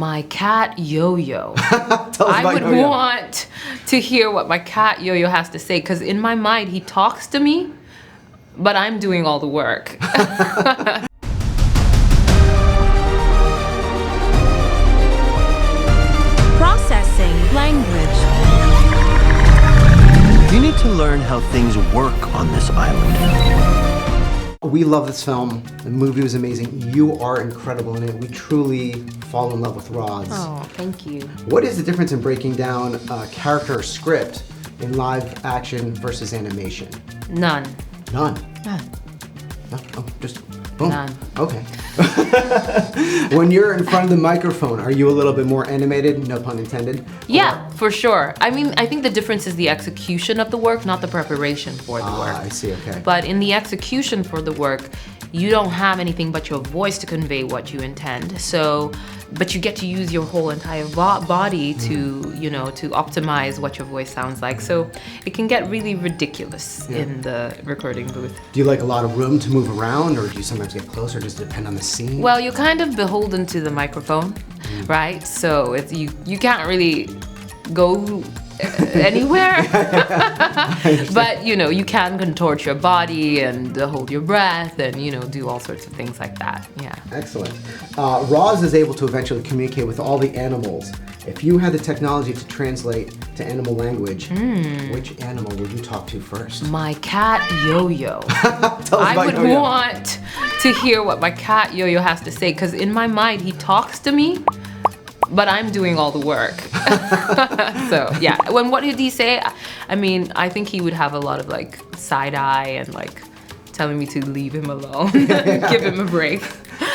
My cat Yo-Yo. Tell us I about would Yo-Yo. want to hear what my cat Yo-Yo has to say, because in my mind he talks to me, but I'm doing all the work. Processing language. You need to learn how things work on this island. We love this film. The movie was amazing. You are incredible in it. We truly fall in love with Roz. Oh, thank you. What is the difference in breaking down a character or script in live action versus animation? None. None. None. No? Oh, just boom. None. Okay. When you're in front of the microphone, are you a little bit more animated? No pun intended. Yeah, for sure. I mean, I think the difference is the execution of the work, not the preparation for the work. I see, okay. But in the execution for the work, you don't have anything but your voice to convey what you intend. So, but you get to use your whole entire body to, you know, to optimize what your voice sounds like. So it can get really ridiculous in the recording booth. Do you like a lot of room to move around, or do you sometimes get closer? Does it depend on the scene? Well, you're kind of beholden to the microphone, right? So it's, you can't really go anywhere. But you know, you can contort your body and hold your breath and, you know, do all sorts of things like that. Yeah. Excellent. Roz is able to eventually communicate with all the animals. If you had the technology to translate to animal language, which animal would you talk to first? My cat Yo-Yo. Tell us I about would Yo-Yo. want to hear what my cat Yo-Yo has to say, because in my mind he talks to me, but I'm doing all the work. So yeah, what did he say? I mean, I think he would have a lot of like side eye and like telling me to leave him alone, give him a break.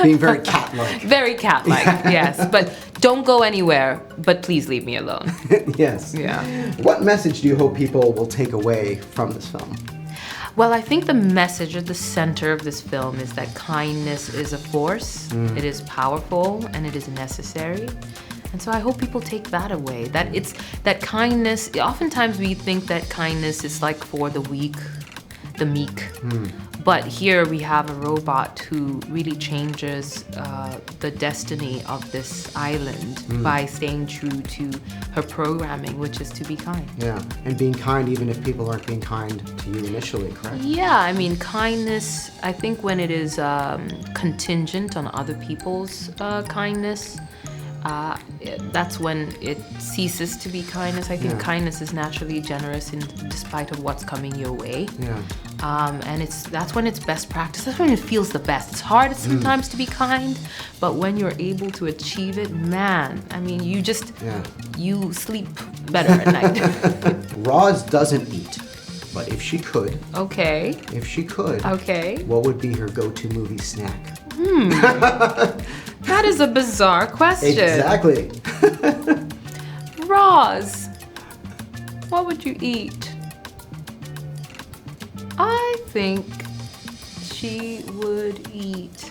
Being very cat-like. Very cat-like, yes. But don't go anywhere, but please leave me alone. Yes. Yeah. What message do you hope people will take away from this film? Well, I think the message at the center of this film is that kindness is a force, it is powerful, and it is necessary. And so I hope people take that away, that kindness, oftentimes we think that kindness is like for the weak, the meek. But here we have a robot who really changes the destiny of this island by staying true to her programming, which is to be kind. Yeah, and being kind even if people aren't being kind to you initially, correct? Yeah, I mean, kindness, I think when it is contingent on other people's kindness, that's when it ceases to be kindness. I think kindness is naturally generous in despite of what's coming your way. Yeah. And that's when it's best practice. That's when it feels the best. It's hard sometimes to be kind, but when you're able to achieve it, man, I mean, you just, you sleep better at night. Roz doesn't eat, but if she could, Okay. what would be her go-to movie snack? That is a bizarre question. Exactly. Roz, what would you eat? I think she would eat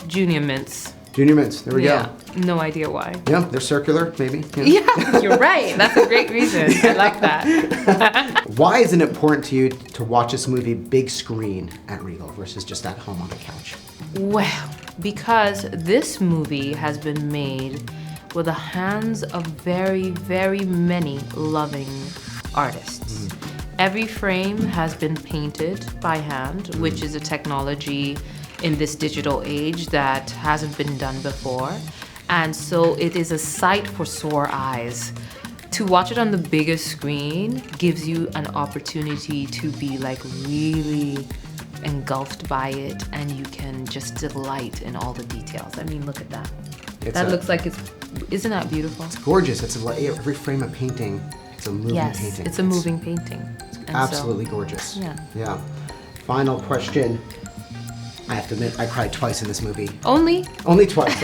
Junior Mints. Junior Mints, there we Yeah, go. no idea why. Yeah, they're circular, maybe. Yeah, you're right. That's a great reason. I like that. Why is it important to you to watch this movie big screen at Regal versus just at home on the couch? Well, because this movie has been made with the hands of very, very many loving artists. Every frame has been painted by hand, which is a technology in this digital age that hasn't been done before. And so it is a sight for sore eyes. To watch it on the biggest screen gives you an opportunity to be like really engulfed by it, and you can just delight in all the details. I mean, look at that. That looks like isn't that beautiful? It's gorgeous. It's like every frame of painting, it's a moving painting. Yes, it's a moving painting. And Absolutely gorgeous. Yeah. Yeah. Final question. I have to admit, I cried twice in this movie. Only twice.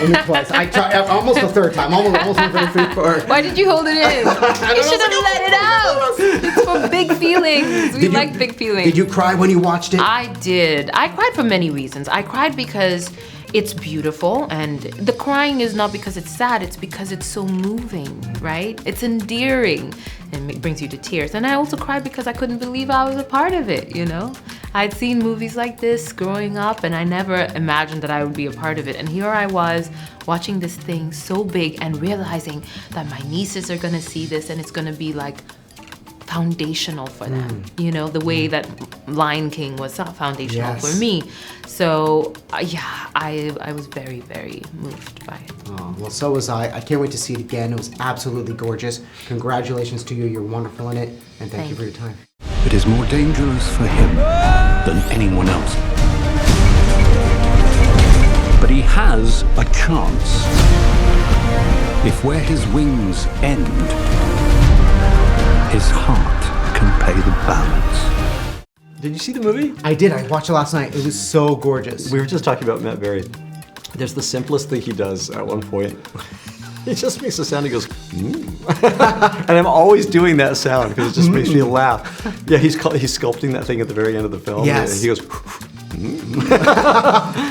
I tried almost the third time. Almost the third part. Why did you hold it in? You should have let it out. It's for big feelings. We like big feelings. Did you cry when you watched it? I did. I cried for many reasons. I cried because It's beautiful, and the crying is not because it's sad, it's because it's so moving, right? It's endearing, and it brings you to tears. And I also cried because I couldn't believe I was a part of it, you know? I'd seen movies like this growing up, and I never imagined that I would be a part of it. And here I was, watching this thing so big and realizing that my nieces are gonna see this, and it's gonna be like foundational for them, you know, the way that Lion King was foundational for me. So yeah, I was very, very moved by it. Oh, well, so was I. I can't wait to see it again. It was absolutely gorgeous. Congratulations to you. You're wonderful in it, and thank you for your time. It is more dangerous for him than anyone else. But he has a chance. If where his wings end, his heart can pay the balance. Did you see the movie? I did. I watched it last night. It was so gorgeous. We were just talking about Matt Berry. There's the simplest thing he does at one point. He just makes a sound, he goes, and I'm always doing that sound because it just makes me laugh. Yeah, he's sculpting that thing at the very end of the film. Yes. And he goes,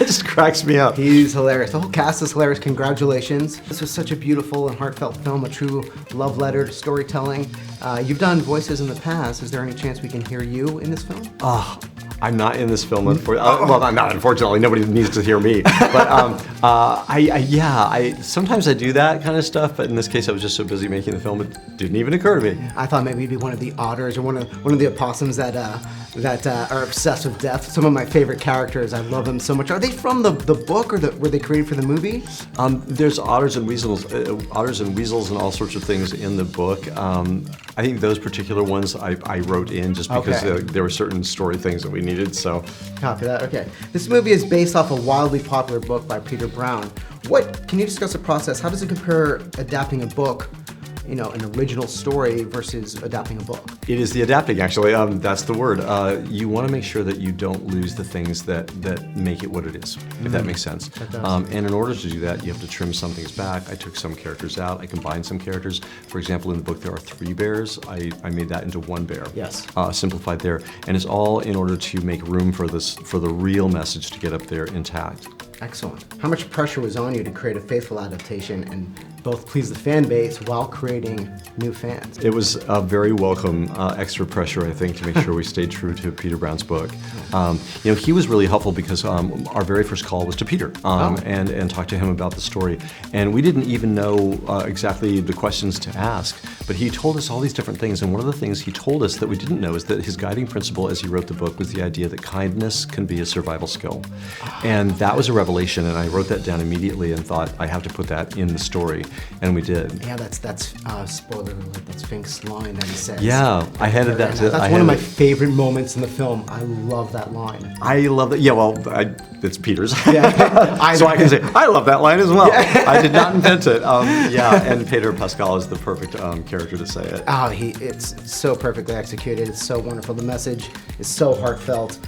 it just cracks me up. He's hilarious. The whole cast is hilarious. Congratulations. This was such a beautiful and heartfelt film, a true love letter to storytelling. You've done voices in the past. Is there any chance we can hear you in this film? I'm not in this film, unfortunately. Well, I'm not, unfortunately. Nobody needs to hear me. But sometimes I do that kind of stuff. But in this case, I was just so busy making the film, it didn't even occur to me. I thought maybe you'd be one of the otters or one of the opossums that are obsessed with death. Some of my favorite characters. I love them so much. Are they from the book, or were they created for the movie? There's otters and weasels and all sorts of things in the book. I think those particular ones I wrote in just because there were certain story things that we needed. So, copy that. Okay. This movie is based off a wildly popular book by Peter Brown. Can you discuss the process? How does it compare adapting a book, you know, an original story versus adapting a book? It is the adapting, actually. That's the word. You want to make sure that you don't lose the things that make it what it is, if that makes sense. That does. And in order to do that, you have to trim some things back. I took some characters out. I combined some characters. For example, in the book, there are 3 bears. I made that into 1 bear. Yes. Simplified there. And it's all in order to make room for the real message to get up there intact. Excellent. How much pressure was on you to create a faithful adaptation and both please the fan base while creating new fans? It was a very welcome extra pressure, I think, to make sure we stayed true to Peter Brown's book. You know, he was really helpful because our very first call was to Peter and talked to him about the story. And we didn't even know exactly the questions to ask, but he told us all these different things. And one of the things he told us that we didn't know is that his guiding principle as he wrote the book was the idea that kindness can be a survival skill. And that was a revelation, and I wrote that down immediately and thought, I have to put that in the story. And we did. Yeah, that's spoiler alert, that's Fink's line that he says. Yeah, I handed that to... That's one of my favorite moments in the film. I love that line. I love that. Yeah, well, it's Peter's. Yeah. So I can say, I love that line as well. Yeah. I did not invent it. Yeah, and Pedro Pascal is the perfect character to say it. Oh, it's so perfectly executed. It's so wonderful. The message is so heartfelt.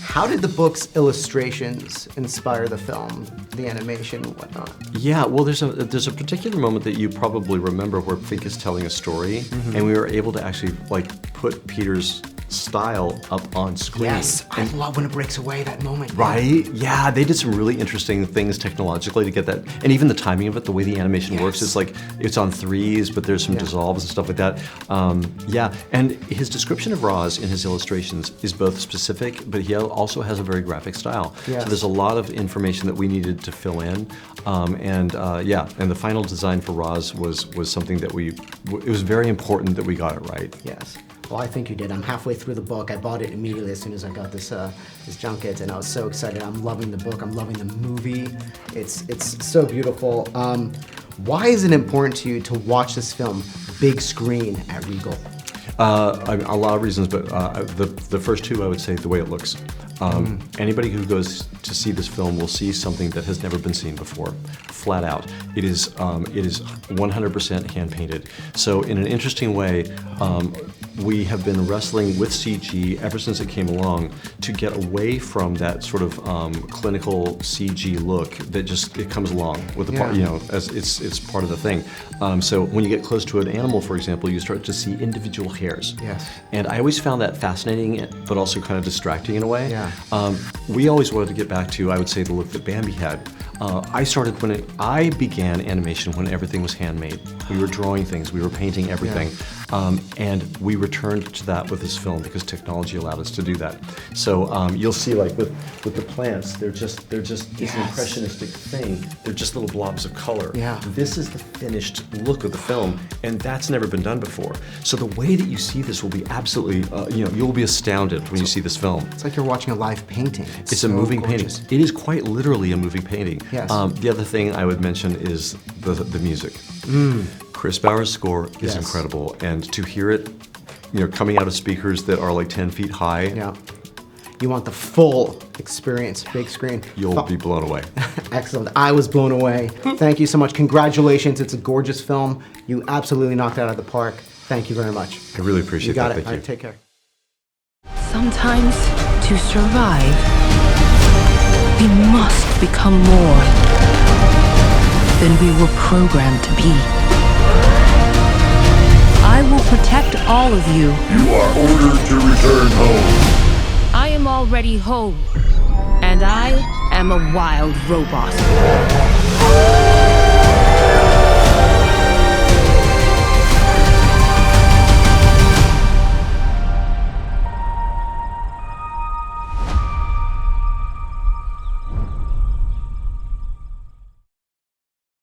How did the book's illustrations inspire the film, the animation, and whatnot? Yeah, well, there's a particular moment that you probably remember where Fink is telling a story, and we were able to actually put Peter's style up on screen. Yes, I love when it breaks away, that moment. Right? Yeah, they did some really interesting things technologically to get that, and even the timing of it, the way the animation works, it's like, it's on 3s, but there's some dissolves and stuff like that. Yeah, and his description of Roz in his illustrations is both specific, but he also has a very graphic style. Yes. So there's a lot of information that we needed to fill in, and the final design for Roz was something that it was very important that we got it right. Yes. Well, I think you did. I'm halfway through the book. I bought it immediately as soon as I got this junket, and I was so excited. I'm loving the book. I'm loving the movie. It's so beautiful. Why is it important to you to watch this film big screen at Regal? A lot of reasons, but the first 2, I would say, the way it looks. Anybody who goes to see this film will see something that has never been seen before, flat out. It is 100% hand painted. So in an interesting way, we have been wrestling with CG ever since it came along to get away from that sort of clinical CG look that just it comes along with the part, as it's part of the thing. So when you get close to an animal, for example, you start to see individual hairs. Yes. And I always found that fascinating, but also kind of distracting in a way. Yeah. We always wanted to get back to, I would say, the look that Bambi had. I began animation when everything was handmade. We were drawing things, we were painting everything. And we returned to that with this film because technology allowed us to do that. So you'll see, like with the plants, they're just this impressionistic thing. They're just little blobs of color. Yeah. This is the finished look of the film, and that's never been done before. So the way that you see this will be absolutely, you'll be astounded when you see this film. It's like you're watching a live painting. It's so a moving gorgeous. painting. It is quite literally a moving painting. Yes. The other thing I would mention is the music. Chris Bauer's score is incredible, and to hear it, coming out of speakers that are like 10 feet high, Yeah. You want the full experience, big screen. you'll be blown away. Excellent. I was blown away. Thank you so much. Congratulations. It's a gorgeous film. You absolutely knocked it out of the park. Thank you very much. I really appreciate You got that. it. Thank All you. right, take care. Sometimes, to survive, we must become more than we were programmed to be. I will protect all of you. You are ordered to return home. I am already home, and I am a wild robot.